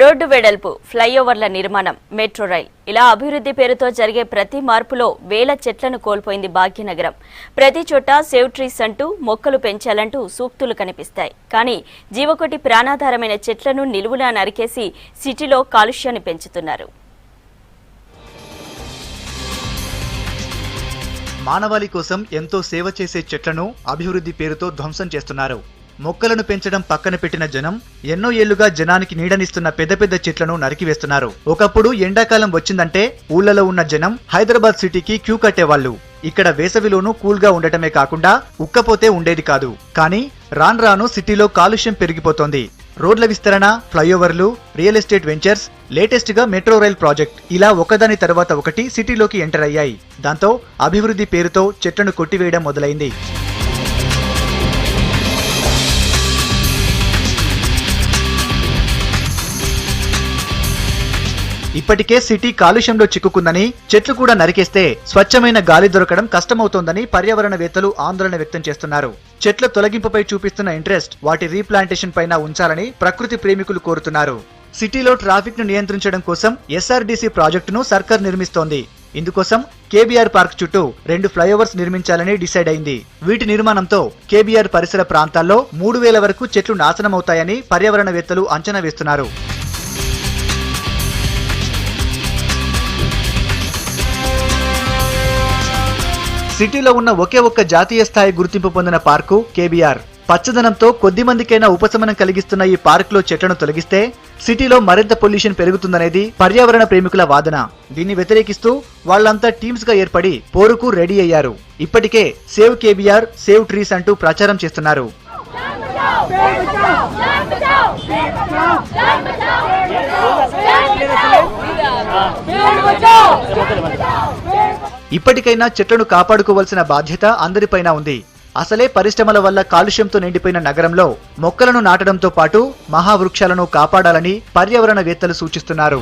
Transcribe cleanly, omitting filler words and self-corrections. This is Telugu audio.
రోడ్డు వెడల్పు, ఫ్లైఓవర్ల నిర్మాణం, మెట్రో రైల్ ఇలా అభివృద్ధి పేరుతో జరిగే ప్రతి మార్పులో వేల చెట్లను కోల్పోయింది భాగ్యనగరం. ప్రతి చోట సేవ్ ట్రీస్ అంటూ మొక్కలు పెంచాలంటూ సూక్తులు కనిపిస్తాయి. కానీ జీవకోటి ప్రాణాధారమైన చెట్లను నిలువునా నరికేసి సిటీలో కాలుష్యాన్ని పెంచుతున్నారు. మానవాళి కోసం ఎంతో సేవ చేసే చెట్లను అభివృద్ధి పేరుతో ధ్వంసం చేస్తున్నారు. మొక్కలను పెంచడం పక్కన పెట్టిన జనం ఎన్నో ఏళ్లుగా జనానికి నీడనిస్తున్న పెద్ద పెద్ద చెట్లను నరికివేస్తున్నారు. ఒకప్పుడు ఎండాకాలం వచ్చిందంటే ఊళ్ళలో ఉన్న జనం హైదరాబాద్ సిటీకి క్యూ కట్టేవాళ్లు. ఇక్కడ వేసవిలోనూ కూల్గా ఉండటమే కాకుండా ఉక్కపోతే ఉండేది కాదు. కానీ రాను రాను సిటీలో కాలుష్యం పెరిగిపోతోంది. రోడ్ల విస్తరణ, ఫ్లైఓవర్లు, రియల్ ఎస్టేట్ వెంచర్స్, లేటెస్ట్ గా మెట్రో రైల్ ప్రాజెక్ట్ ఇలా ఒకదాని తర్వాత ఒకటి సిటీలోకి ఎంటర్ అయ్యాయి. దాంతో అభివృద్ధి పేరుతో చెట్లను కొట్టివేయడం మొదలైంది. ఇప్పటికే సిటీ కాలుష్యంలో చిక్కుకుందని, చెట్లు కూడా నరికేస్తే స్వచ్ఛమైన గాలి దొరకడం కష్టమవుతోందని పర్యావరణవేత్తలు ఆందోళన వ్యక్తం చేస్తున్నారు. చెట్ల తొలగింపుపై చూపిస్తున్న ఇంట్రెస్ట్ వాటి రీప్లాంటేషన్ పైన ఉంచాలని ప్రకృతి ప్రేమికులు కోరుతున్నారు. సిటీలో ట్రాఫిక్ ను నియంత్రించడం కోసం ఎస్ఆర్డీసీ ప్రాజెక్టును సర్కార్ నిర్మిస్తోంది. ఇందుకోసం కేబీఆర్ పార్క్ చుట్టూ 2 ఫ్లైఓవర్స్ నిర్మించాలని డిసైడ్ అయింది. వీటి నిర్మాణంతో కేబీఆర్ పరిసర ప్రాంతాల్లో 3000 వరకు చెట్లు నాశనమవుతాయని పర్యావరణవేత్తలు అంచనా వేస్తున్నారు. సిటీలో ఉన్న ఒకే ఒక్క జాతీయ స్థాయి గుర్తింపు పొందిన పార్కు కేబీఆర్. పచ్చదనంతో కొద్ది మందికైనా ఉపశమనం కలిగిస్తున్న ఈ పార్కులో చెట్లను తొలగిస్తే సిటీలో మరింత పొల్యూషన్ పెరుగుతుందనేది పర్యావరణ ప్రేమికుల వాదన. దీన్ని వ్యతిరేకిస్తూ వాళ్లంతా టీమ్స్ గా ఏర్పడి పోరుకు రెడీ అయ్యారు. ఇప్పటికే సేవ్ కేబీఆర్, సేవ్ ట్రీస్ అంటూ ప్రచారం చేస్తున్నారు. ఇప్పటికైనా చెట్లను కాపాడుకోవాల్సిన బాధ్యత అందరిపైన ఉంది. అసలే పరిశ్రమల వల్ల కాలుష్యంతో నిండిపోయిన నగరంలో మొక్కలను నాటడంతో పాటు మహావృక్షాలను కాపాడాలని పర్యావరణవేత్తలు సూచిస్తున్నారు.